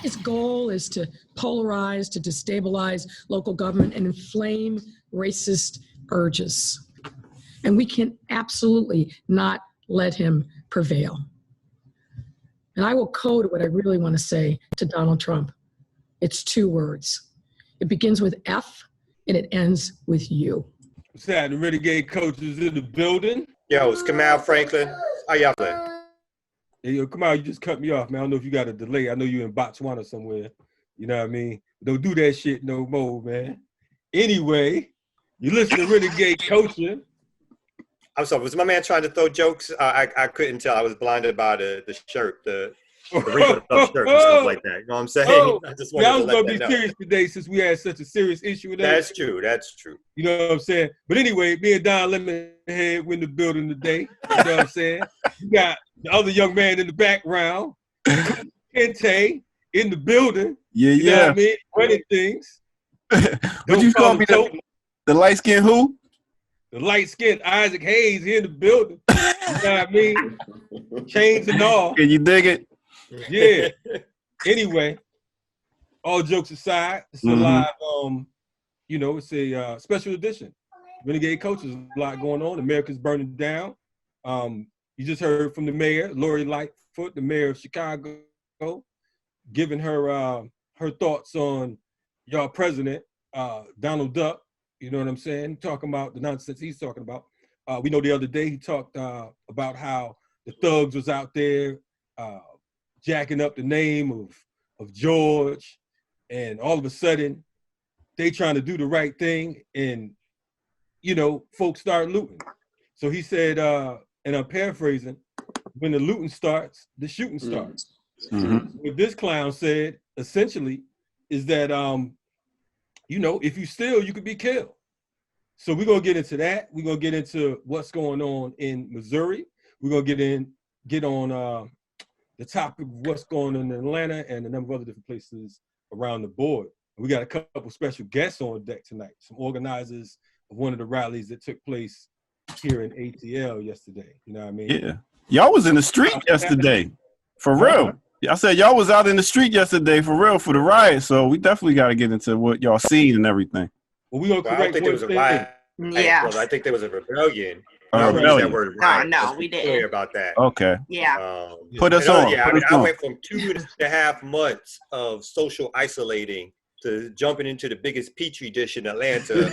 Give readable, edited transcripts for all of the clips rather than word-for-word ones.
Its goal is to polarize, to destabilize local government and inflame racist urges. And we can absolutely not let him prevail. And I will code what I really want to say to Donald Trump. It's 2 words. It begins with F and it ends with U. What's that? The Renegade Culture is in the building. Yo, it's Kamal Franklin. How y'all doing? Hey, yo, come on, you just cut me off, man. I don't know if you got a delay. I know you're in Botswana somewhere. You know what I mean? Don't do that shit no more, man. Anyway, you listen to Renegade Culture. I'm sorry, was my man trying to throw jokes? I couldn't tell. I was blinded by the shirt, the wrinkled up shirt and stuff like that. You know what I'm saying? I just wanted I was to going to be serious today since we had such a serious issue with that. That's true. That's true. You know what I'm saying? But anyway, me and Don Lemonhead were in the building today. You know what I'm saying? You got the other young man in the background, Kente, in the building. Yeah, you know what I mean? Running things. What you call me? The light skin who? The light-skinned Isaac Hayes here in the building. You know what I mean? Chains and all. Can you dig it? Yeah. Anyway, all jokes aside, it's a live, you know, it's a special edition. Renegade Culture, a lot going on. America's burning down. You just heard from the mayor, Lori Lightfoot, the mayor of Chicago, giving her her thoughts on y'all president, Donald Duck. You know what I'm saying? Talking about the nonsense he's talking about. We know the other day he talked about how the thugs was out there jacking up the name of George, and all of a sudden they trying to do the right thing, and you know, folks start looting. So he said, and I'm paraphrasing, when the looting starts, the shooting starts. What this clown said essentially is that you know, if you steal, you could be killed. So we're gonna get into that. We're gonna get into what's going on in Missouri. We're gonna get on the topic of what's going on in Atlanta and a number of other different places around the board. We got a couple special guests on deck tonight, some organizers of one of the rallies that took place here in ATL yesterday. You know what I mean? Yeah. Y'all was in the street yesterday, for real. I said y'all was out in the street yesterday for real for the riot, so we definitely got to get into what y'all seen and everything. Well, we gonna correct I don't think there was a riot. Yeah. Well, I think there was a rebellion. Rebellion. That word riot. No, we didn't. Clear about that. Okay. Yeah. Put us on. Yeah, Put us I on. went from 2.5 months of social isolating to jumping into the biggest petri dish in Atlanta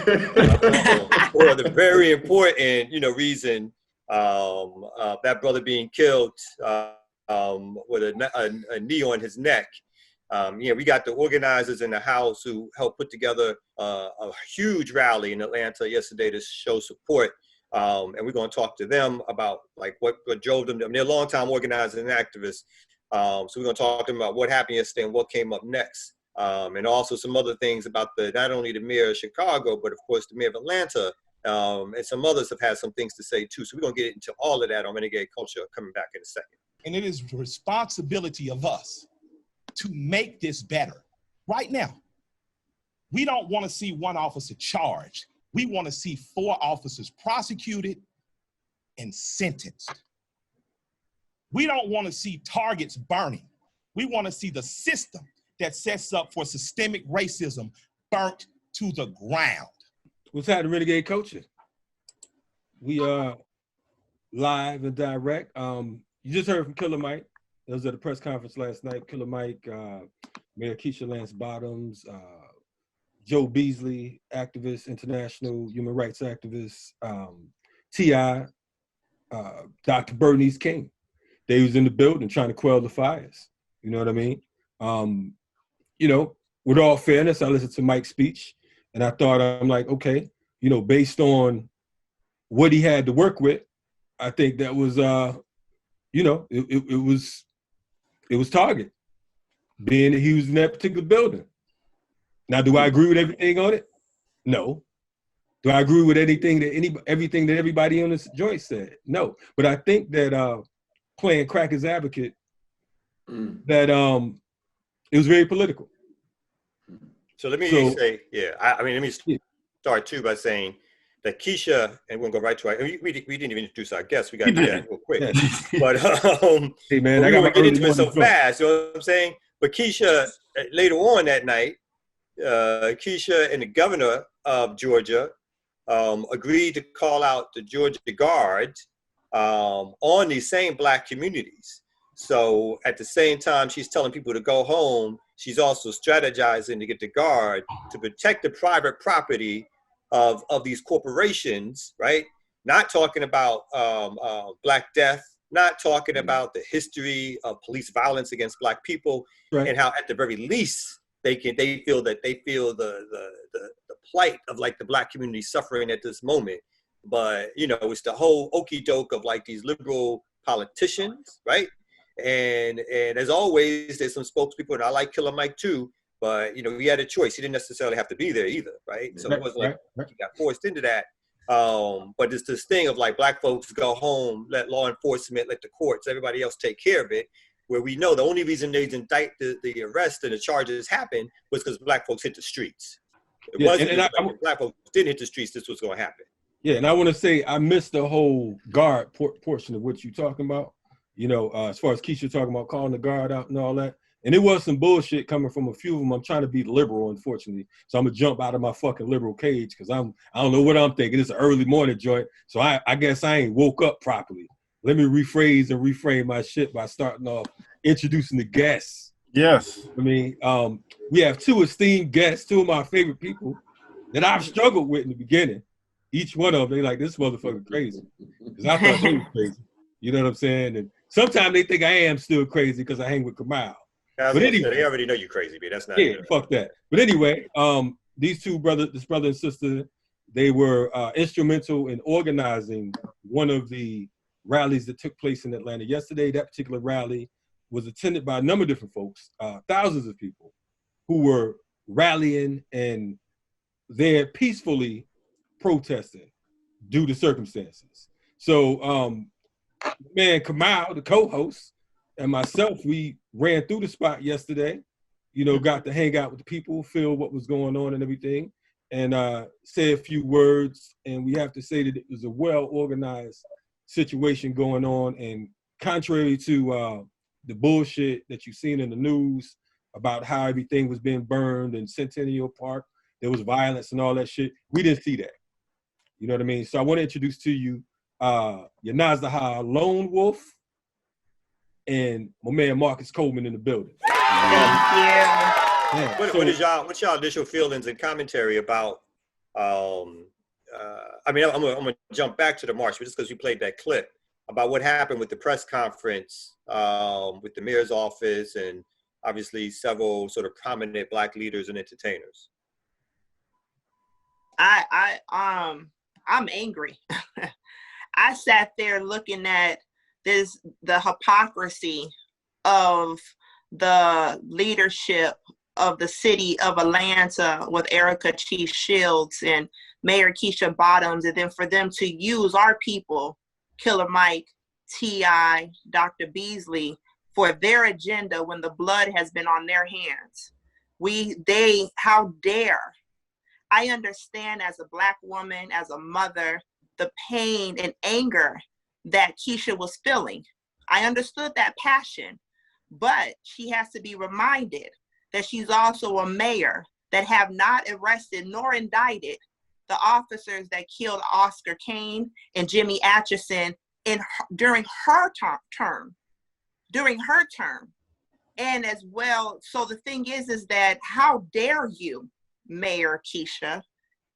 for the very important, you know, reason that brother being killed with a knee on his neck. Yeah, we got the organizers in the house who helped put together a huge rally in Atlanta yesterday to show support. And we're going to talk to them about like what drove them. I mean, they're longtime organizers and activists. So we're going to talk to them about what happened yesterday and what came up next. And also some other things about not only the mayor of Chicago, but of course the mayor of Atlanta. And some others have had some things to say too. So we're going to get into all of that on Renegade Culture coming back in a second. And it is the responsibility of us to make this better. Right now, we don't want to see one officer charged. We want to see 4 officers prosecuted and sentenced. We don't want to see targets burning. We want to see the system that sets up for systemic racism burnt to the ground. What's happening, Renegade Culture? We are live and direct. You just heard from Killer Mike. It was at a press conference last night. Killer Mike, Mayor Keisha Lance Bottoms, Joe Beasley, activist, international human rights activist, T.I., Dr. Bernice King. They was in the building trying to quell the fires. You know what I mean? You know, with all fairness, I listened to Mike's speech and I thought, I'm like, okay, you know, based on what he had to work with, I think that was, you know, it was target, being that he was in that particular building. Now, do I agree with everything on it? No. Do I agree with everything that everybody on this joint said? No. But I think that playing crackers advocate, that it was very political. So let me say, yeah, I mean, let me start too by saying, that Keisha, and we'll go right to our, we didn't even introduce our guests. We got to do that real quick. Yeah. But Hey man, but I we got want my to get early into it so morning drunk. fast. You know what I'm saying? But Keisha, later on that night, Keisha and the governor of Georgia agreed to call out the Georgia Guard on these same Black communities. So at the same time she's telling people to go home, she's also strategizing to get the Guard to protect the private property of these corporations, right? Not talking about Black death, not talking about the history of police violence against Black people, Right. and how at the very least they feel the plight of like the Black community suffering at this moment. But you know, it's the whole okey doke of like these liberal politicians, right? And as always, there's some spokespeople, and I like Killer Mike too, but you know, he had a choice. He didn't necessarily have to be there either, right? So it wasn't like he got forced into that. But it's this thing of like Black folks go home, let law enforcement, let the courts, everybody else take care of it, where we know the only reason they indict the arrest and the charges happened was because Black folks hit the streets. It wasn't if Black folks didn't hit the streets, this was going to happen. Yeah, and I want to say I missed the whole Guard portion of what you're talking about. You know, as far as Keisha talking about calling the Guard out and all that. And it was some bullshit coming from a few of them. I'm trying to be liberal, unfortunately. So I'm going to jump out of my fucking liberal cage because I don't know what I'm thinking. It's an early morning joint. So I guess I ain't woke up properly. Let me rephrase and reframe my shit by starting off introducing the guests. Yes. I mean, we have two esteemed guests, two of my favorite people that I've struggled with in the beginning. Each one of them, they like, this motherfucker crazy. Because I thought they was crazy. You know what I'm saying? And sometimes they think I am still crazy because I hang with Kamal. But anyway, they already know you crazy, but that's not. Yeah, fuck that. But anyway, these two brothers, this brother and sister, they were instrumental in organizing one of the rallies that took place in Atlanta yesterday. That particular rally was attended by a number of different folks, thousands of people who were rallying and there peacefully protesting due to circumstances. So, man, Kamal, the co-host, and myself, we ran through the spot yesterday, you know, got to hang out with the people, feel what was going on and everything, and say a few words. And we have to say that it was a well-organized situation going on. And contrary to the bullshit that you've seen in the news about how everything was being burned in Centennial Park, there was violence and all that shit, we didn't see that. You know what I mean? So I want to introduce to you Yonasda Lonewolf and my man Marcus Coleman in the building. Yeah. What's y'all initial feelings and commentary about? I mean, I'm gonna jump back to the march, but just because you played that clip about what happened with the press conference with the mayor's office and obviously several sort of prominent Black leaders and entertainers. I'm angry. I sat there looking at the hypocrisy of the leadership of the city of Atlanta with Erica Chief Shields and Mayor Keisha Bottoms, and then for them to use our people, Killer Mike, T.I., Dr. Beasley, for their agenda when the blood has been on their hands. How dare. I understand as a Black woman, as a mother, the pain and anger that Keisha was feeling. I understood that passion, but she has to be reminded that she's also a mayor that have not arrested nor indicted the officers that killed Oscar Kane and Jimmy Atchison during her term. And as well, so the thing is that how dare you, Mayor Keisha,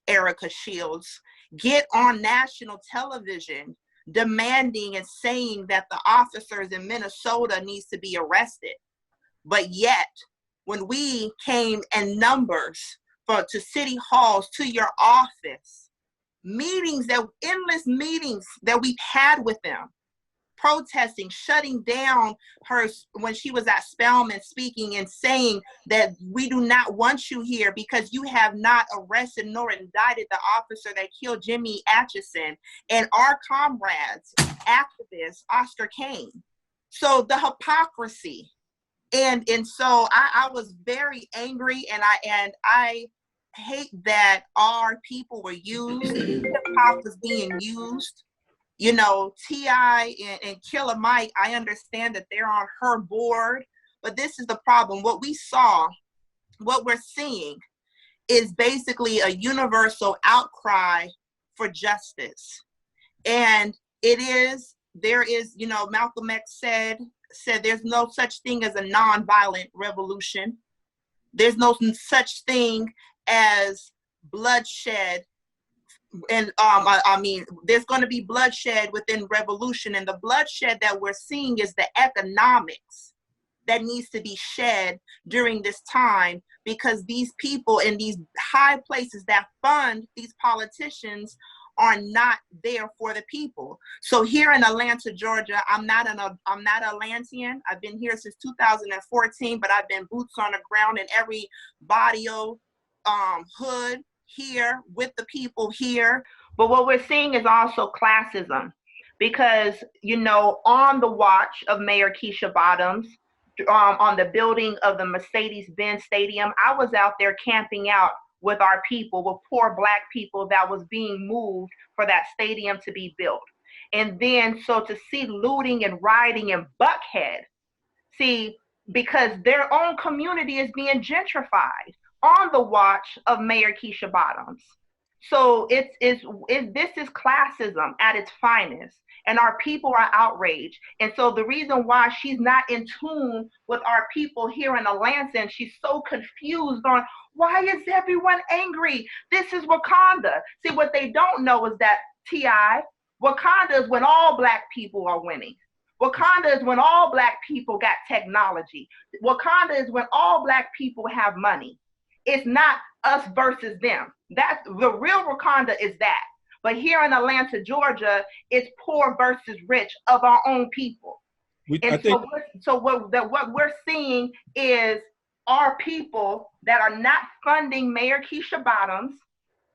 Erica Shields, get on national television demanding and saying that the officers in Minnesota needs to be arrested. But yet, when we came in numbers to city halls, to your office, endless meetings that we've had with them, protesting, shutting down her when she was at Spelman speaking and saying that we do not want you here because you have not arrested nor indicted the officer that killed Jimmy Atchison and our comrades, activist Oscar Kane. So the hypocrisy. And so I was very angry, and I hate that our people were used to Pac was being used. You know, T.I. and Killer Mike, I understand that they're on her board, but this is the problem. What we're seeing is basically a universal outcry for justice. And there is, you know, Malcolm X said there's no such thing as a nonviolent revolution. There's no such thing as bloodshed. And I mean, there's going to be bloodshed within revolution, and the bloodshed that we're seeing is the economics that needs to be shed during this time, because these people in these high places that fund these politicians are not there for the people. So here in Atlanta, Georgia, I'm not Atlantean. I've been here since 2014, but I've been boots on the ground in every barrio, hood here with the people here. But what we're seeing is also classism, because, you know, on the watch of Mayor Keisha Bottoms, on the building of the Mercedes-Benz Stadium, I was out there camping out with our people, with poor Black people that was being moved for that stadium to be built. And then, so to see looting and rioting in Buckhead, see, because their own community is being gentrified on the watch of Mayor Keisha Bottoms. So this is classism at its finest, and our people are outraged. And so the reason why she's not in tune with our people here in Atlanta, and she's so confused on why is everyone angry? This is Wakanda. See, what they don't know is that T.I., Wakanda is when all Black people are winning. Wakanda is when all Black people got technology. Wakanda is when all Black people have money. It's not us versus them. That's the real Wakanda is that. But here in Atlanta, Georgia, it's poor versus rich of our own people. What we're seeing is our people that are not funding Mayor Keisha Bottoms,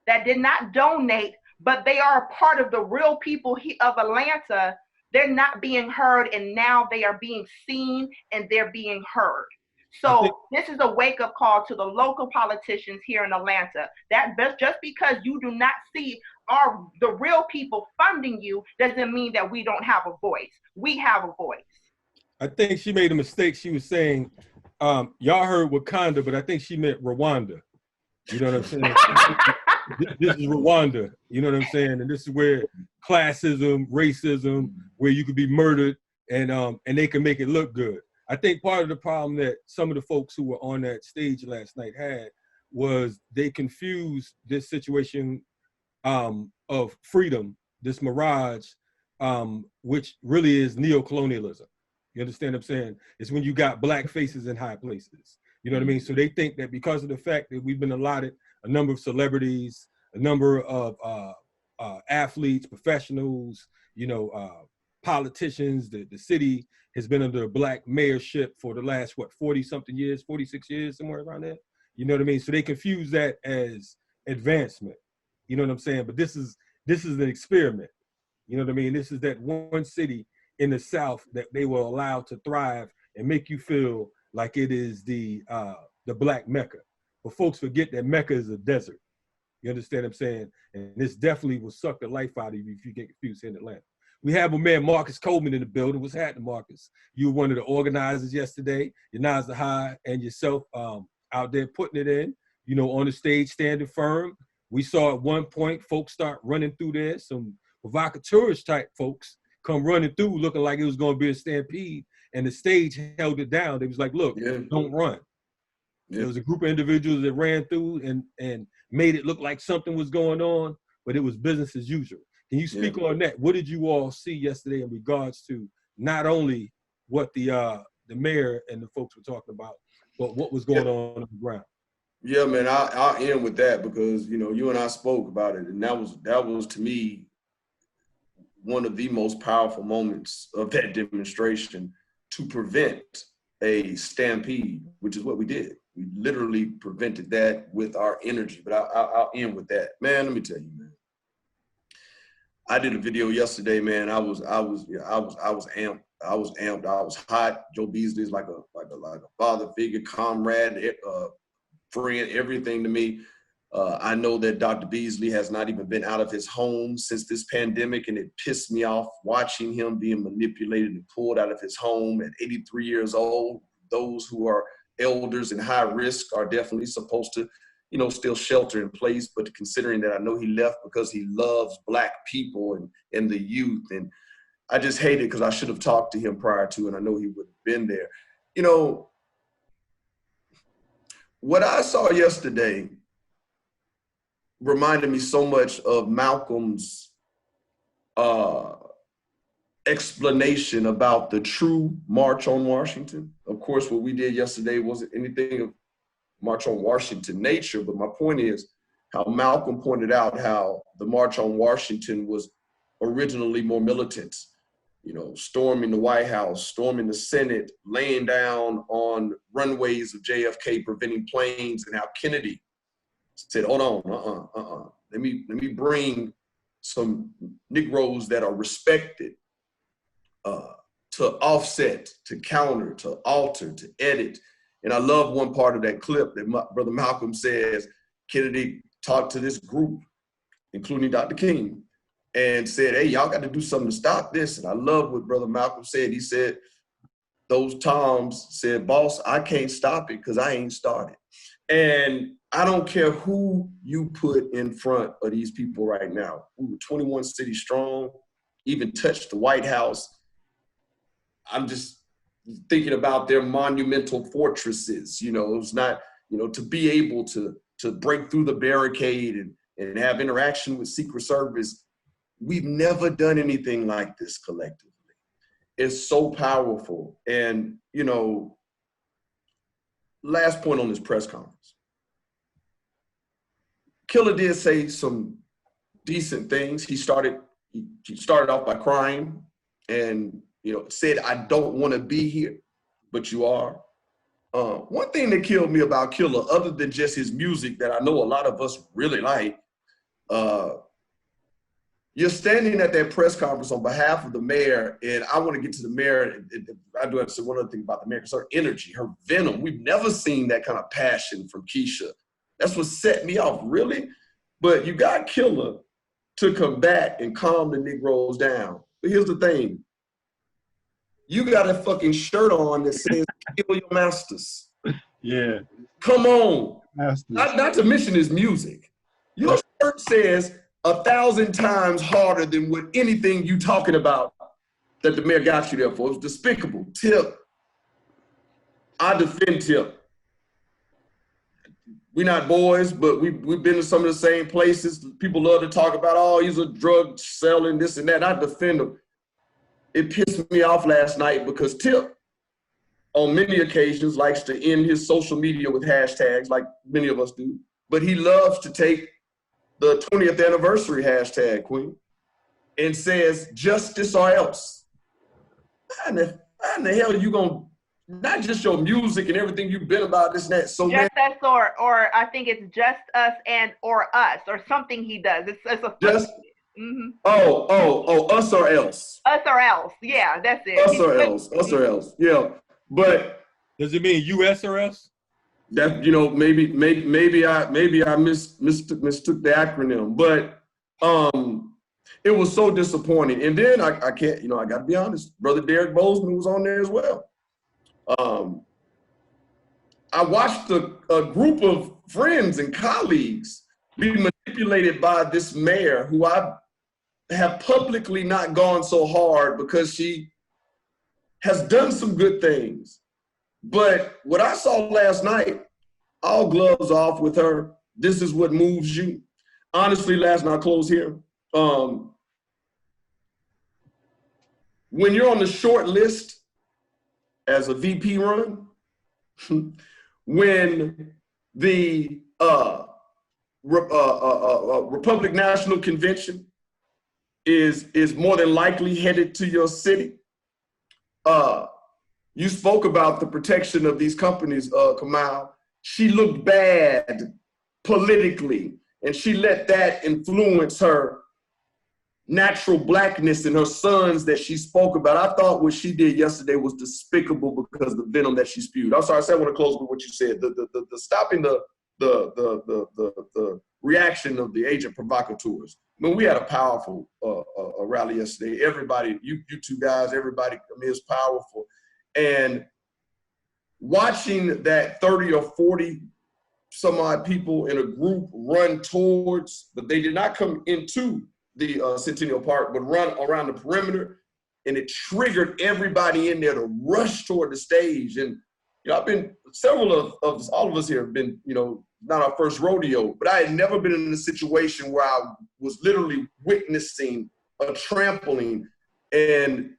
that did not donate, but they are a part of the real people of Atlanta. They're not being heard, and now they are being seen and they're being heard. So this is a wake-up call to the local politicians here in Atlanta. That just because you do not see the real people funding you doesn't mean that we don't have a voice. We have a voice. I think she made a mistake. She was saying, y'all heard Wakanda, but I think she meant Rwanda. You know what I'm saying? This is Rwanda. You know what I'm saying? And this is where classism, racism, where you could be murdered and they can make it look good. I think part of the problem that some of the folks who were on that stage last night had was they confused this situation of freedom, this mirage, which really is neocolonialism. You understand what I'm saying? It's when you got Black faces in high places. You know what I mean? So they think that because of the fact that we've been allotted a number of celebrities, a number of athletes, professionals, you know, politicians, the city has been under a Black mayorship for the last, 40-something years, 46 years, somewhere around there. You know what I mean? So they confuse that as advancement. You know what I'm saying? But this is an experiment. You know what I mean? This is that one city in the South that they were allowed to thrive and make you feel like it is the Black Mecca. But folks forget that Mecca is a desert. You understand what I'm saying? And this definitely will suck the life out of you if you get confused here in Atlanta. We have a man, Marcus Coleman, in the building. What's happening, Marcus? You were one of the organizers yesterday. Yonasda High and yourself out there putting it in, you know, on the stage, standing firm. We saw at one point folks start running through there, some provocateurish type folks come running through looking like it was going to be a stampede, and the stage held it down. They was like, look, don't run. There was a group of individuals that ran through and made it look like something was going on, but it was business as usual. Can you speak on that? What did you all see yesterday in regards to not only what the mayor and the folks were talking about, but what was going on the ground? Yeah, man, I'll end with that because, you know, you and I spoke about it, and that was to me one of the most powerful moments of that demonstration to prevent a stampede, which is what we did. We literally prevented that with our energy. But I'll end with that, man. Let me tell you, man. I did a video yesterday, man. I was amped. I was amped. I was hot. Joe Beasley is like a father figure, comrade, friend, everything to me. I know that Dr. Beasley has not even been out of his home since this pandemic, and it pissed me off watching him being manipulated and pulled out of his home at 83 years old. Those who are elders and high risk are definitely supposed to, still shelter in place. But considering that I know he left because he loves Black people and the youth, and I just hate it because I should have talked to him prior to, and I know he would have been there. What I saw yesterday reminded me so much of Malcolm's explanation about the true March on Washington. Of course, what we did yesterday wasn't anything of March on Washington nature, but my point is how Malcolm pointed out how the March on Washington was originally more militant, storming the White House, storming the Senate, laying down on runways of JFK, preventing planes, and how Kennedy said, hold on, let me bring some Negroes that are respected to offset, to counter, to alter, to edit. And I love one part of that clip that Brother Malcolm says, Kennedy talked to this group, including Dr. King, and said, hey, y'all got to do something to stop this. And I love what Brother Malcolm said. He said, those Toms said, boss, I can't stop it because I ain't started. And I don't care who you put in front of these people right now. We were 21 cities strong, even touched the White House. I'm just thinking about their monumental fortresses. It's not, to be able to break through the barricade and have interaction with Secret Service. We've never done anything like this collectively. It's so powerful. And, last point on this press conference. Killer did say some decent things. He started off by crying and, said, I don't want to be here, but you are. One thing that killed me about Killer, other than just his music that I know a lot of us really like, you're standing at that press conference on behalf of the mayor, and I want to get to the mayor. I do have to say one other thing about the mayor, because her energy, her venom, we've never seen that kind of passion from Keisha. That's what set me off, really. But you got Killer to come back and calm the Negroes down. But here's the thing. You got a fucking shirt on that says, kill your masters. Yeah. Come on. Masters. Not to mention his music. Your shirt says 1,000 times harder than what anything you talking about that the mayor got you there for. It's despicable. Tip. I defend Tip. We're not boys, but we've been to some of the same places. People love to talk about, oh, he's a drug selling, this and that. I defend him. It pissed me off last night because Tip, on many occasions, likes to end his social media with hashtags like many of us do. But he loves to take the 20th anniversary hashtag, Queen, and says, justice or else. How in the hell are you going to, not just your music and everything you've been about, this and that. So just us or I think it's just us and or us or something he does. It's a just, us or else. Us or else. Yeah, that's it. Us or else. Us or else. Yeah. But does it mean US or else? That, maybe I mistook the acronym, but it was so disappointing. And then I can't, I got to be honest, Brother Derek Bozeman was on there as well. I watched a group of friends and colleagues be manipulated by this mayor who I have publicly not gone so hard because she has done some good things. But what I saw last night, all gloves off with her, this is what moves you. Honestly, last night, I'll close here. When you're on the short list as a VP run, when the Republican National Convention is more than likely headed to your city, you spoke about the protection of these companies, Kamal. She looked bad politically, and she let that influence her natural blackness and her sons that she spoke about. I thought what she did yesterday was despicable because of the venom that she spewed. I'm sorry, I said I want to close with what you said. The stopping the reaction of the agent provocateurs. I mean, we had a powerful rally yesterday. Everybody, you two guys, everybody, I mean, it's powerful. And watching that 30 or 40 some odd people in a group run towards, but they did not come into the Centennial Park, but run around the perimeter, and it triggered everybody in there to rush toward the stage. And you know, I've been, several of us, all of us here have been, you know, not our first rodeo, but I had never been in a situation where I was literally witnessing a trampling, and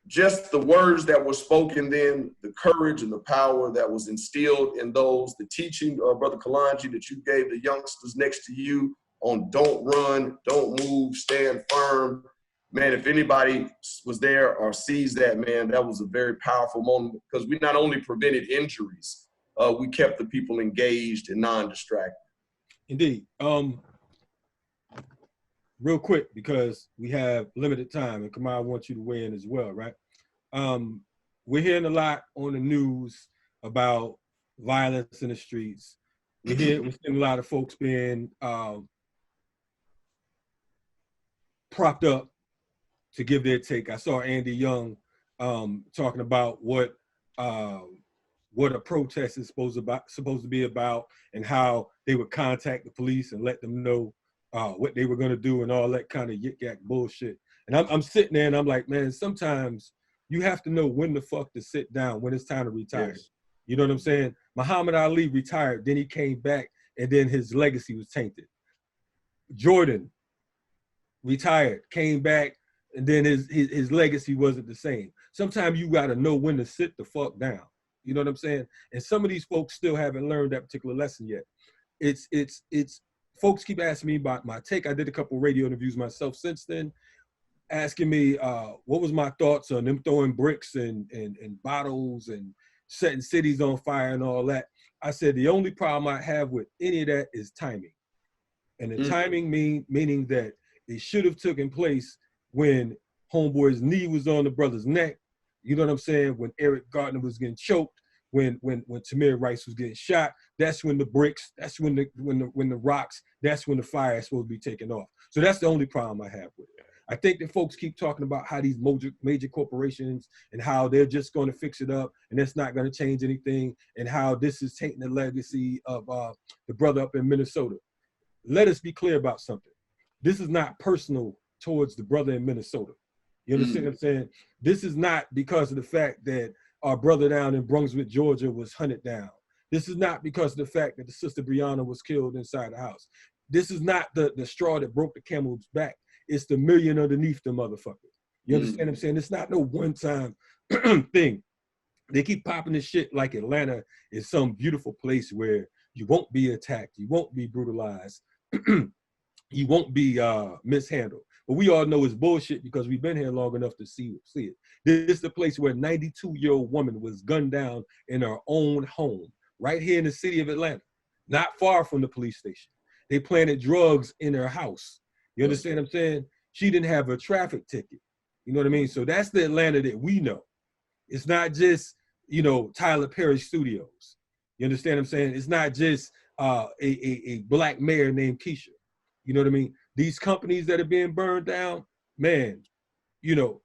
just the words that were spoken then, the courage and the power that was instilled in those, the teaching, Brother Kalanji, that you gave the youngsters next to you on don't run, don't move, stand firm. Man, if anybody was there or sees that, man, that was a very powerful moment, because we not only prevented injuries, we kept the people engaged and non-distracted. Indeed. Real quick, because we have limited time, and Kamal, I want you to weigh in as well, right? We're hearing a lot on the news about violence in the streets. We're seeing a lot of folks being propped up to give their take. I saw Andy Young talking about what a protest is supposed to be about, and how they would contact the police and let them know what they were going to do and all that kind of yik-yak bullshit. And I'm sitting there and I'm like, man, sometimes you have to know when the fuck to sit down, when it's time to retire. Yes. You know what I'm saying? Muhammad Ali retired, then he came back, and then his legacy was tainted. Jordan retired, came back, and then his legacy wasn't the same. Sometimes you got to know when to sit the fuck down. You know what I'm saying? And some of these folks still haven't learned that particular lesson yet. It's folks keep asking me about my take. I did a couple radio interviews myself since then, asking me what was my thoughts on them throwing bricks and bottles and setting cities on fire and all that. I said the only problem I have with any of that is timing. And the timing meaning that it should have taken place when homeboy's knee was on the brother's neck. You know what I'm saying? When Eric Gardner was getting choked, when Tamir Rice was getting shot, that's when the bricks, that's when the rocks, that's when the fire is supposed to be taken off. So that's the only problem I have with it. I think that folks keep talking about how these major corporations and how they're just going to fix it up and that's not going to change anything, and how this is taking the legacy of the brother up in Minnesota. Let us be clear about something. This is not personal towards the brother in Minnesota. You understand what I'm saying? This is not because of the fact that our brother down in Brunswick, Georgia was hunted down. This is not because of the fact that the sister Brianna was killed inside the house. This is not the straw that broke the camel's back. It's the million underneath the motherfucker. You understand what I'm saying? It's not no one-time thing. They keep popping this shit like Atlanta is some beautiful place where you won't be attacked, you won't be brutalized, you won't be mishandled. But we all know it's bullshit because we've been here long enough to see it. This is the place where a 92-year-old woman was gunned down in her own home, right here in the city of Atlanta, not far from the police station. They planted drugs in her house. You understand what I'm saying? She didn't have a traffic ticket. You know what I mean? So that's the Atlanta that we know. It's not just, you know, Tyler Perry Studios. You understand what I'm saying? It's not just a black mayor named Keisha. You know what I mean? These companies that are being burned down, man, you know,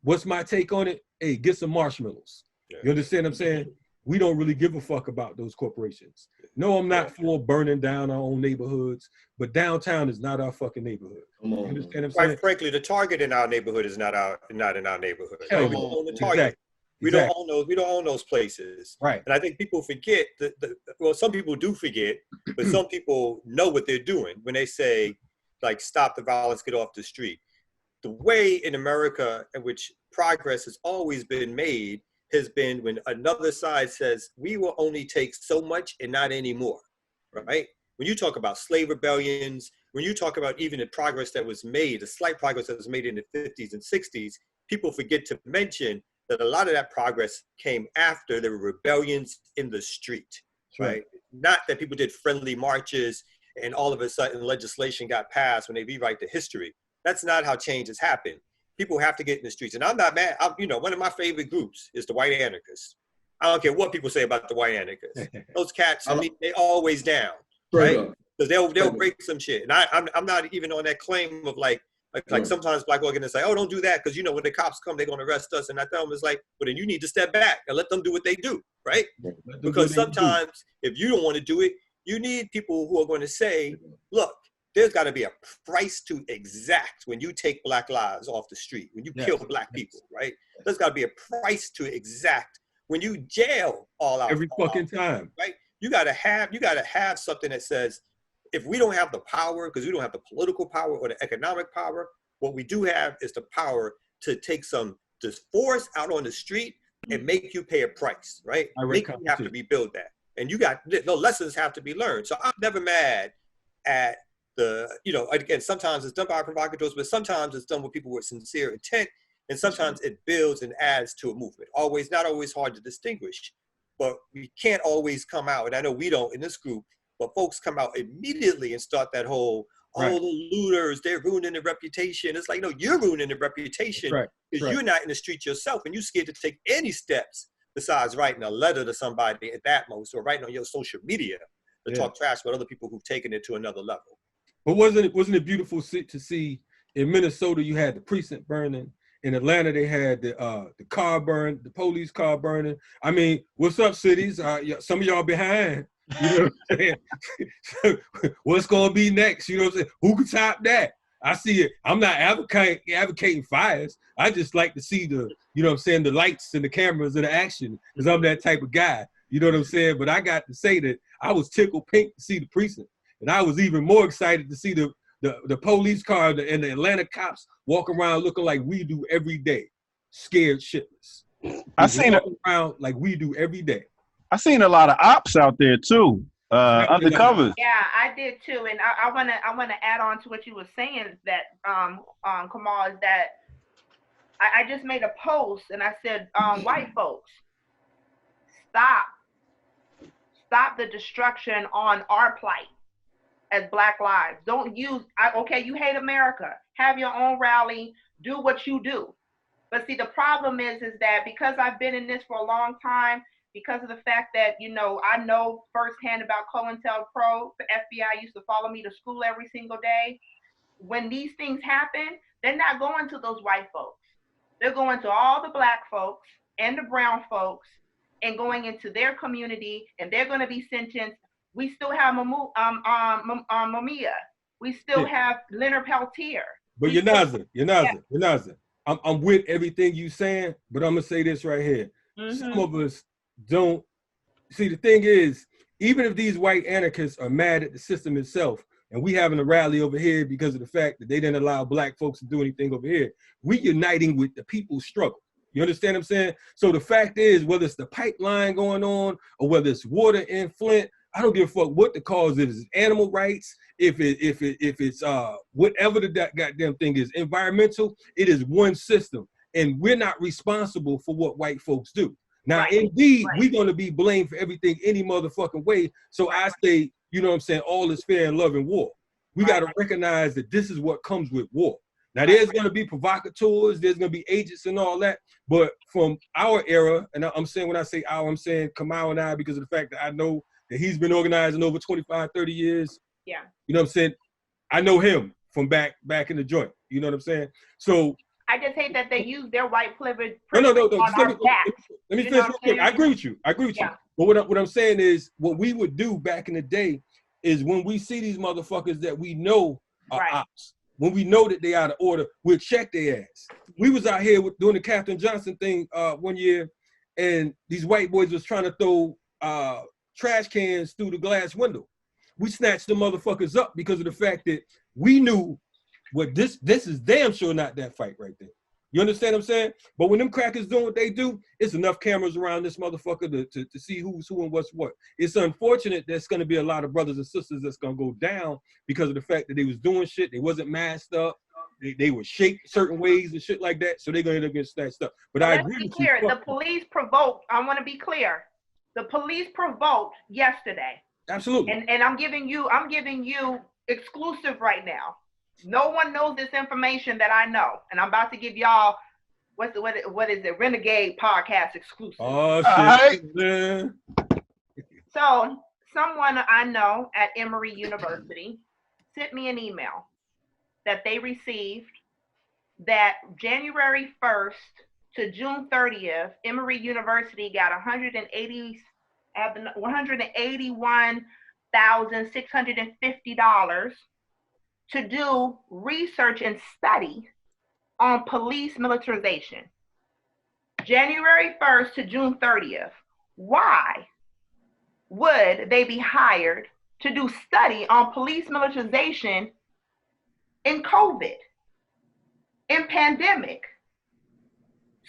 what's my take on it? Hey, get some marshmallows. You understand what I'm saying? We don't really give a fuck about those corporations. No, I'm not for burning down our own neighborhoods, but downtown is not our fucking neighborhood. You understand what I'm saying? Quite frankly, the Target in our neighborhood is not in our neighborhood. We don't own the Target. Exactly. We don't own those. We don't own those places. Right. And I think people forget well, some people do forget, but some people know what they're doing when they say, like, stop the violence, get off the street. The way in America in which progress has always been made has been when another side says, we will only take so much and not anymore, right? When you talk about slave rebellions, when you talk about even the progress that was made, the slight progress that was made in the 50s and 60s, people forget to mention that a lot of that progress came after there were rebellions in the street, right? Not that people did friendly marches and all of a sudden legislation got passed when they rewrite the history. That's not how change has happened. People have to get in the streets. And I'm not mad. One of my favorite groups is the white anarchists. I don't care what people say about the white anarchists. Those cats, they always down, right? because they'll break some shit. And I'm not even on that claim of like sometimes black organizations say, oh, don't do that because you know when the cops come they're gonna arrest us, and I tell them it's like, well then you need to step back and let them do what they do, right? Because sometimes if you don't want to do it, you need people who are going to say, look, there's got to be a price to exact when you take black lives off the street, when you kill black people, right? There's got to be a price to exact when you jail all out every fucking time, right? You got to have something that says, if we don't have the power, because we don't have the political power or the economic power, what we do have is the power to take this force out on the street and make you pay a price, right? Make you have to rebuild that. And the lessons have to be learned. So I'm never mad at again, sometimes it's done by provocateurs, but sometimes it's done with people with sincere intent. And sometimes it builds and adds to a movement. Not always hard to distinguish, but we can't always come out. And I know we don't in this group, but folks come out immediately and start that whole, the looters, they're ruining their reputation. It's like, no, you're ruining their reputation because you're not in the street yourself and you're scared to take any steps besides writing a letter to somebody at that most or writing on your social media to talk trash about other people who've taken it to another level. But wasn't it beautiful to see in Minnesota you had the precinct burning, in Atlanta they had the car burn, the police car burning. I mean, what's up, cities? Some of y'all behind. You know what I'm saying? What's gonna be next? You know what I'm saying? Who can top that? I see it. I'm not advocating fires. I just like to see the, you know what I'm saying, the lights and the cameras and the action, because I'm that type of guy. You know what I'm saying? But I got to say that I was tickled pink to see the precinct. And I was even more excited to see the police car and the Atlanta cops walk around looking like we do every day, scared shitless. I seen it around like we do every day. I seen a lot of ops out there too, undercover. Yeah, I did too, and I wanna add on to what you were saying that Kamal, is that I just made a post and I said, white folks, stop the destruction on our plight as Black lives. Don't use, okay, you hate America, have your own rally, do what you do. But see, the problem is that because I've been in this for a long time, because of the fact that, you know, I know firsthand about COINTELPRO, the FBI used to follow me to school every single day. When these things happen, they're not going to those white folks. They're going to all the Black folks and the brown folks and going into their community, and they're going to be sentenced. We still have Mamiya. We still have Leonard Peltier. But Yonasda, I'm with everything you saying, but I'm gonna say this right here. Some of us don't see. The thing is, even if these white anarchists are mad at the system itself, and we having a rally over here because of the fact that they didn't allow Black folks to do anything over here, we uniting with the people's struggle. You understand what I'm saying? So the fact is, whether it's the pipeline going on or whether it's water in Flint, I don't give a fuck what the cause is. It's animal rights, if it's whatever the goddamn thing is, environmental, it is one system. And we're not responsible for what white folks do. Now, indeed, we're going to be blamed for everything any motherfucking way. So I say, you know what I'm saying, all is fair in love and war. We got to recognize that this is what comes with war. Now, there's going to be provocateurs, there's going to be agents and all that. But from our era, and I'm saying, when I say our, I'm saying Kamau and I, because of the fact that I know that he's been organizing over 25, 30 years. Yeah. You know what I'm saying? I know him from back in the joint. You know what I'm saying? So I just hate that they use their white privilege no. on our back. Let me finish real quick. I agree with you. But what I'm saying is, what we would do back in the day is when we see these motherfuckers that we know are ops, when we know that they out of order, we'll check their ass. We was out here doing the Captain Johnson thing one year, and these white boys was trying to throw trash cans through the glass window. We snatched the motherfuckers up because of the fact that we knew what this is damn sure not that fight right there. You understand what I'm saying? But when them crackers doing what they do, it's enough cameras around this motherfucker to see who's who and what's what. It's unfortunate there's going to be a lot of brothers and sisters that's going to go down because of the fact that they was doing shit. They wasn't masked up. They were shaped certain ways and shit like that. So they're going to end up getting snatched up. But I agree with you. The police provoked. I want to be clear. The police provoked yesterday. Absolutely. And I'm giving you exclusive right now. No one knows this information that I know, and I'm about to give y'all what is it? Renegade podcast exclusive. Oh shit! So someone I know at Emory University sent me an email that they received that January 1st to June 30th, Emory University got $181,650 to do research and study on police militarization. January 1st to June 30th. Why would they be hired to do study on police militarization in COVID, in pandemic?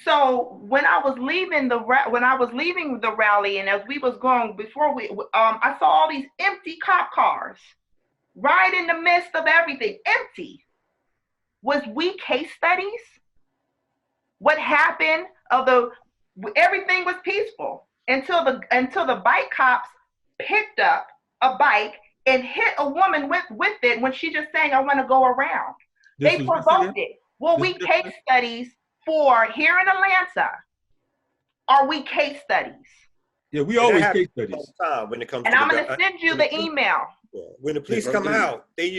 So when I was leaving the rally, and as we was going I saw all these empty cop cars right in the midst of everything, empty. Was we case studies? What happened everything was peaceful until the bike cops picked up a bike and hit a woman with it when she just saying, I want to go around. They provoked it. Well, we case studies for here in Atlanta. Are we case studies? Yeah, we always case studies. When it comes and I'm going to send you the email. When the police come out, they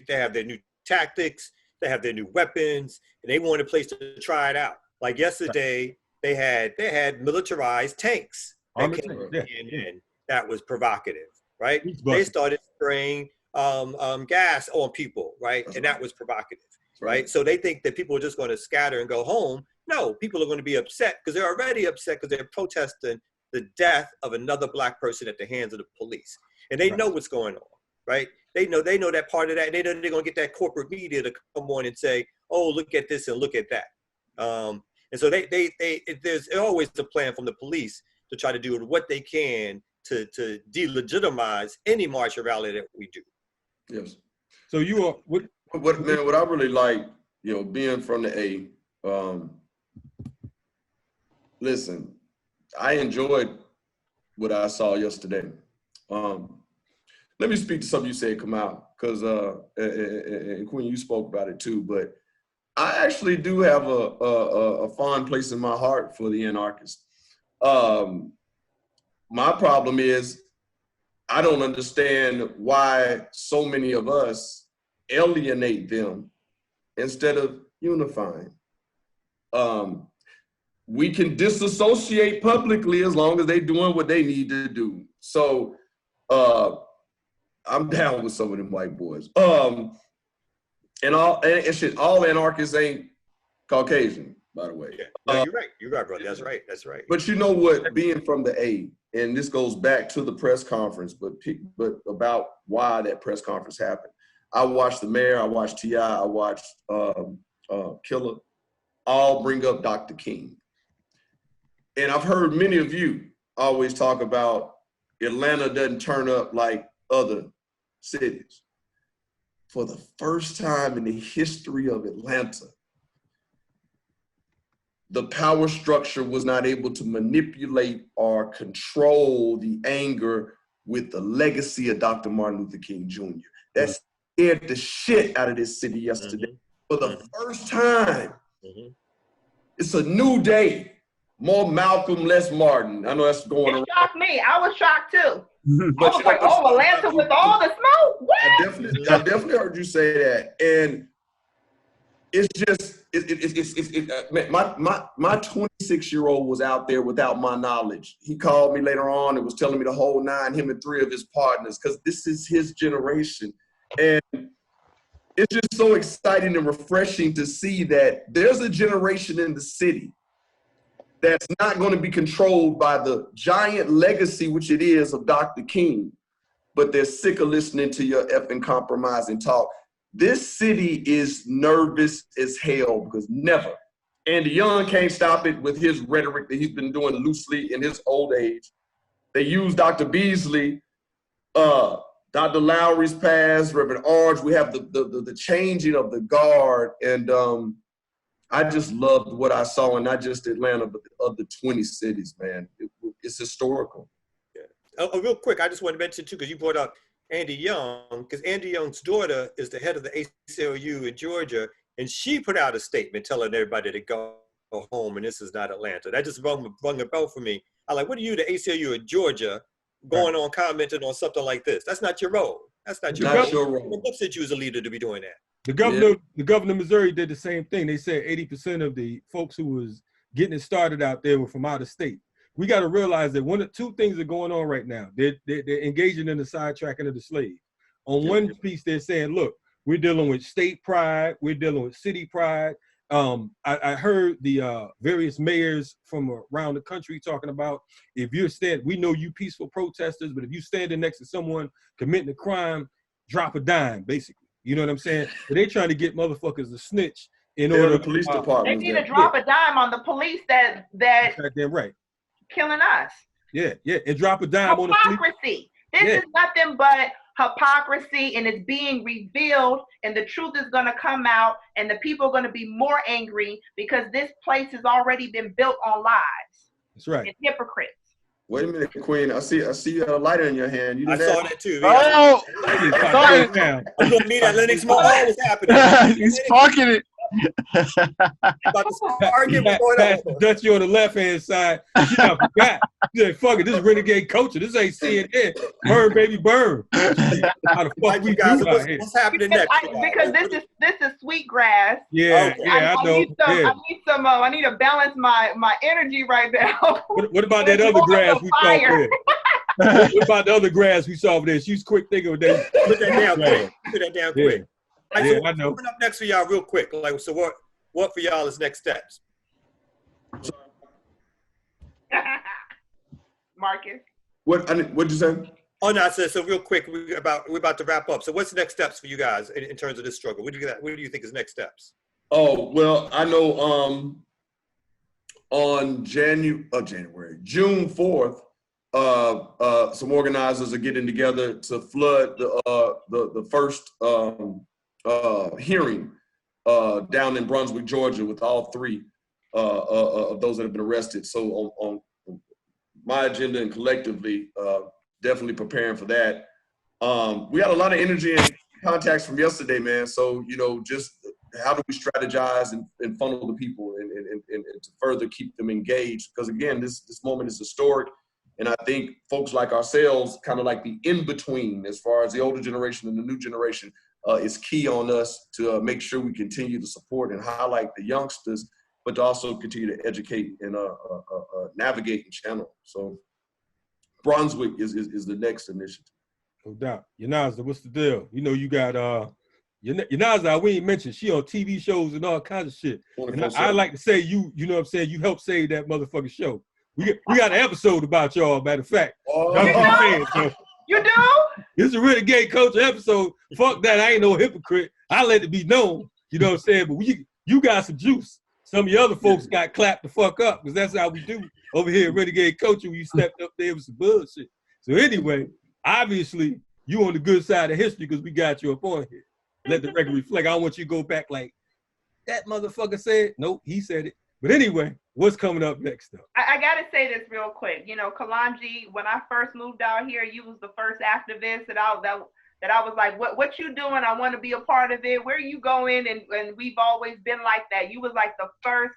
have their new tactics, they have their new weapons, and they want a place to try it out. Like yesterday, they had militarized tanks that came in, and that was provocative, right? They started spraying gas on people, right? And that was provocative, right? So they think that people are just going to scatter and go home. No, people are going to be upset because they're already upset because they're protesting the death of another Black person at the hands of the police. And they know what's going on, right? They know that part of that. And they know they're going to get that corporate media to come on and say, oh, look at this and look at that. And so there's always a plan from the police to try to do what they can to delegitimize any march or rally that we do. Yes. So you are what I really like, being from the A. Listen, I enjoyed what I saw yesterday. Let me speak to something you said, Kamal, because and Queen, you spoke about it too. But I actually do have a fond place in my heart for the anarchists. My problem is I don't understand why so many of us alienate them instead of unifying. We can disassociate publicly as long as they're doing what they need to do. So I'm down with some of them white boys. And all anarchists ain't Caucasian, by the way. Yeah. No, you're right. You're right, brother. That's right. That's right. But you know what? Being from the A, and this goes back to the press conference, but about why that press conference happened. I watched the mayor. I watched T.I. I watched Killer. All bring up Dr. King. And I've heard many of you always talk about Atlanta doesn't turn up like other cities. For the first time in the history of Atlanta, the power structure was not able to manipulate or control the anger with the legacy of Dr. Martin Luther King Jr. That scared the shit out of this city yesterday. For the first time, it's a new day. More Malcolm, less Martin. I know that's going around. It shocked me. I was shocked too. But I was like, oh, Atlanta with all the smoke? What? I definitely heard you say that. And it's just, my 26-year-old was out there without my knowledge. He called me later on and was telling me the whole nine, him and three of his partners, because this is his generation. And it's just so exciting and refreshing to see that there's a generation in the city that's not going to be controlled by the giant legacy, which it is, of Dr. King, but they're sick of listening to your effing compromising talk. This city is nervous as hell because never, Andy Young can't stop it with his rhetoric that he's been doing loosely in his old age. They use Dr. Beasley, Dr. Lowry's passed, Reverend Orange. We have the changing of the guard, and I just loved what I saw in not just Atlanta, but the other 20 cities, man. It's historical. Yeah. Real quick, I just want to mention too, because you brought up Andy Young, because Andy Young's daughter is the head of the ACLU in Georgia, and she put out a statement telling everybody to go home, and this is not Atlanta. That just rung a bell for me. I like, what are you, the ACLU in Georgia, going on commenting on something like this. That's not your role. That's not your Not role. your role. What sent you as a leader to be doing that? The governor of Missouri did the same thing. They said 80% of the folks who was getting it started out there were from out of state. We got to realize that two things are going on right now. They're engaging in the sidetracking of the slave. On one piece, they're saying, look, we're dealing with state pride. We're dealing with city pride. I heard the various mayors from around the country talking about, if you're we know you peaceful protesters, but if you standing next to someone committing a crime, drop a dime, basically. You know what I'm saying? But they trying to get motherfuckers to snitch in order. The police They department. need to drop a dime on the police that Goddamn right. killing us. Yeah, and drop a dime on the police. Hypocrisy. This is nothing but hypocrisy, and it's being revealed, and the truth is going to come out, and the people are going to be more angry because this place has already been built on lies. That's right. And hypocrites. Wait a minute, Queen. I see you have a lighter in your hand. I saw that too. Oh, I'm going to meet at Lennox Mall. What's happening? he's sparking it. About to start arguing. What's going on? Dutchy on the left-hand side. She done forgot. She said, fuck it, this is Renegade Culture. This ain't CNN. Burn, baby, burn. How the fuck we guys, do out here? what's happening next? Because this is Sweetgrass. Yeah, I know. I need to balance my energy right now. What about that other grass we saw over there? What about the other grass we saw over there? She was quick thinking of that. Put that down quick. Put that down quick. Yeah, So I know. Coming up next for y'all real quick. Like, so what for y'all is next steps? Marcus. What'd you say? Oh no, I said so real quick. We're about to wrap up. So what's the next steps for you guys in terms of this struggle? What do you think is next steps? Oh, well, I know on June 4th, some organizers are getting together to flood the first hearing down in Brunswick, Georgia, with all three of those that have been arrested. So on my agenda and collectively, definitely preparing for that. We had a lot of energy and contacts from yesterday, man. So, just how do we strategize and funnel the people and to further keep them engaged? Because again, this moment is historic. And I think folks like ourselves, kind of like the in-between as far as the older generation and the new generation, is key on us to make sure we continue to support and highlight the youngsters, but to also continue to educate and navigate and channel. So Brunswick is the next initiative. No doubt. Yonasda, what's the deal? You got Yonasda, we ain't mentioned, she on TV shows and all kinds of shit. And I like to say you know what I'm saying, you helped save that motherfucking show. We got an episode about y'all, matter of fact. You do? This is a Renegade Culture episode. Fuck that, I ain't no hypocrite. I let it be known, you know what I'm saying? But you got some juice. Some of your other folks got clapped the fuck up, because that's how we do over here at Renegade Culture when you stepped up there with some bullshit. So anyway, obviously, you on the good side of history because we got you up on here. Let the record reflect. I don't want you to go back like, that motherfucker said. Nope, he said it. But anyway, what's coming up next, though? I got to say this real quick. Kalanji, when I first moved out here, you was the first activist that I was like, what you doing? I want to be a part of it. Where are you going? And we've always been like that. You was like the first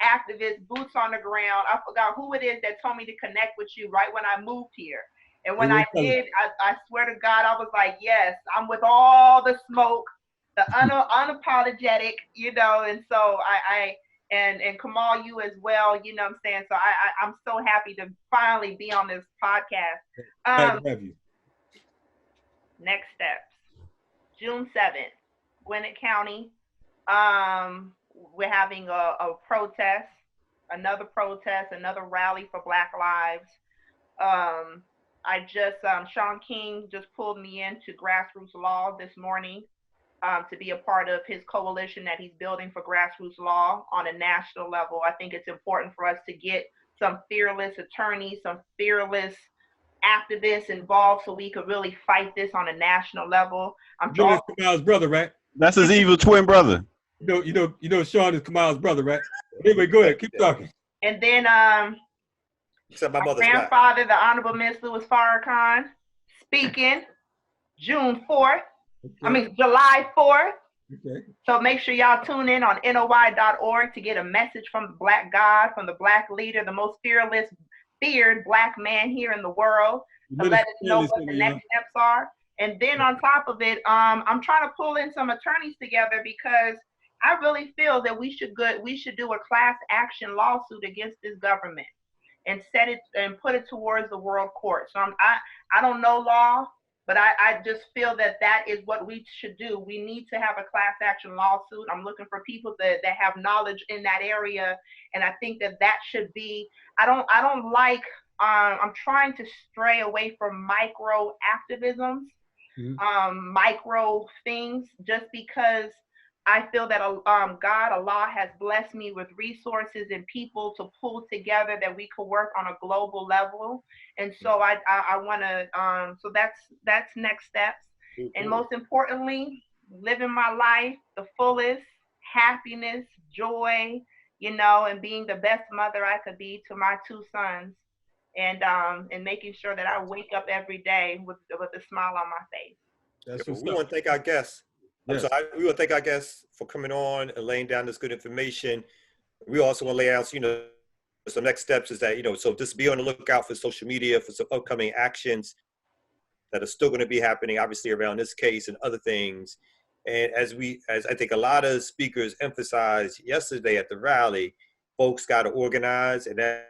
activist, boots on the ground. I forgot who it is that told me to connect with you right when I moved here. And when I did, I swear to God, I was like, yes, I'm with all the smoke, the unapologetic, and so and Kamal, you as well, you know what I'm saying? So I'm so happy to finally be on this podcast. Glad to have you. Next steps, June 7th, Gwinnett County. We're having a protest, another rally for Black Lives. Sean King just pulled me into Grassroots Law this morning to be a part of his coalition that he's building for Grassroots Law on a national level. I think it's important for us to get some fearless attorneys, some fearless activists involved so we could really fight this on a national level. That's Kamal's brother, right? That's his evil twin brother. You know Sean is Kamal's brother, right? Anyway, go ahead, keep talking. And then Except my grandfather, the Honorable Miss Louis Farrakhan, speaking June 4th. Okay. July 4th. Okay. So make sure y'all tune in on NOI.org to get a message from the Black God, from the Black leader, the most fearless feared black man here in the world, to let us know what the next steps are. And then on top of it, I'm trying to pull in some attorneys together, because I really feel that we should do a class action lawsuit against this government and set it and put it towards the world court. So I don't know law, but I just feel that is what we should do. We need to have a class action lawsuit. I'm looking for people that have knowledge in that area, and I think that should be. I don't like. I'm trying to stray away from micro activisms, micro things, just because I feel that Allah has blessed me with resources and people to pull together that we could work on a global level. And so I want to, so that's next steps. And most importantly, living my life the fullest, happiness, joy, and being the best mother I could be to my 2 sons, and making sure that I wake up every day with a smile on my face. We want to thank our guests. Yes. We want to thank our guests for coming on and laying down this good information. We also want to lay out, some next steps is that, so just be on the lookout for social media, for some upcoming actions that are still going to be happening, obviously, around this case and other things. And as I think a lot of speakers emphasized yesterday at the rally, folks got to organize, and that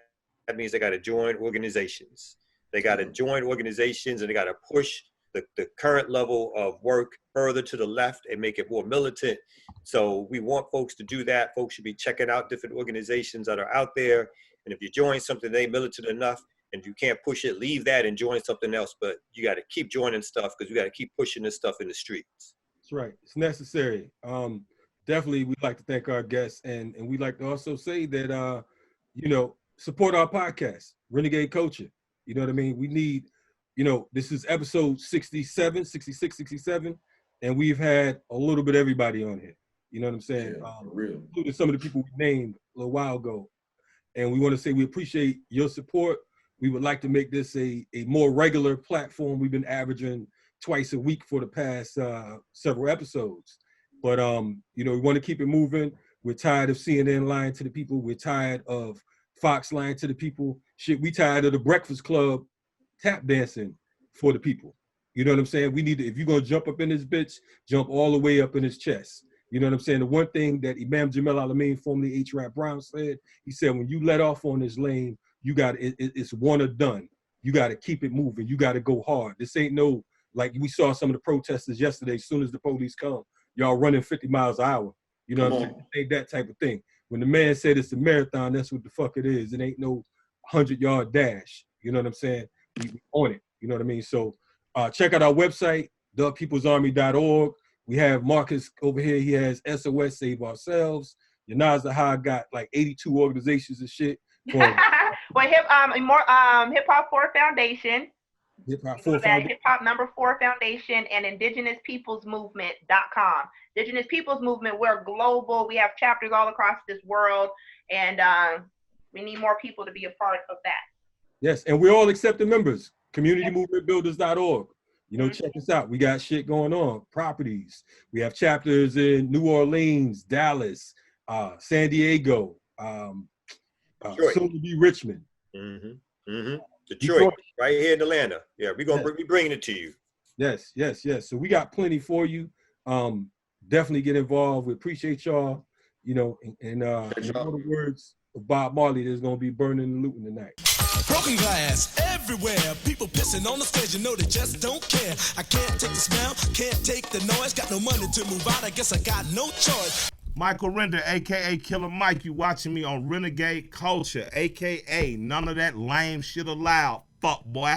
means they got to join organizations. They got to join organizations, and they got to push the current level of work further to the left and make it more militant. So we want folks to do that. Folks should be checking out different organizations that are out there. And if you join something that ain't militant enough and you can't push it, leave that and join something else. But you got to keep joining stuff, because we got to keep pushing this stuff in the streets. That's right. It's necessary. Definitely, we'd like to thank our guests, and we'd like to also say that, support our podcast, Renegade Culture. You know what I mean? We need, this is episode 66, 67, and we've had a little bit of everybody on here. You know what I'm saying? Yeah, for real. Including some of the people we named a little while ago. And we want to say we appreciate your support. We would like to make this a more regular platform. We've been averaging twice a week for the past several episodes. But, we want to keep it moving. We're tired of CNN lying to the people. We're tired of Fox lying to the people. Shit, we tired of the Breakfast Club tap dancing for the people. You know what I'm saying? We need to, if you're going to jump up in this bitch, jump all the way up in his chest. You know what I'm saying? The one thing that Imam Jamil Al-Amin, formerly H. Rap Brown, said, he said, when you let off on this lane, you got it's one or done. You got to keep it moving. You got to go hard. This ain't no, like we saw some of the protesters yesterday, as soon as the police come, y'all running 50 miles an hour. You know what I'm saying? It ain't that type of thing. When the man said it's a marathon, that's what the fuck it is. It ain't no 100-yard dash. You know what I'm saying? We on it. You know what I mean? So check out our website, thepeoplesarmy.org. We have Marcus over here. He has SOS Save Ourselves. Yonasda High got like 82 organizations and shit. Well, Hip Hop 4 Foundation. Hip Hop 4 Foundation. Hip Hop number 4 Foundation and IndigenousPeoplesMovement.com. Indigenous Peoples Movement, we're global. We have chapters all across this world, and we need more people to be a part of that. Yes, and we're all accepting members. CommunityMovementBuilders.org. Check us out. We got shit going on. Properties. We have chapters in New Orleans, Dallas, San Diego, soon to be Richmond. Detroit, right here in Atlanta. Yeah, we're going to be bringing it to you. Yes. So we got plenty for you. Definitely get involved. We appreciate y'all. In all the words of Bob Marley, there's going to be burning and looting tonight. Broken glass everywhere. People pissing on the stage, they just don't care. I can't take the smell, can't take the noise. Got no money to move out, I guess I got no choice. Michael Render, a.k.a. Killer Mike. You watching me on Renegade Culture, a.k.a. none of that lame shit allowed, fuck boy.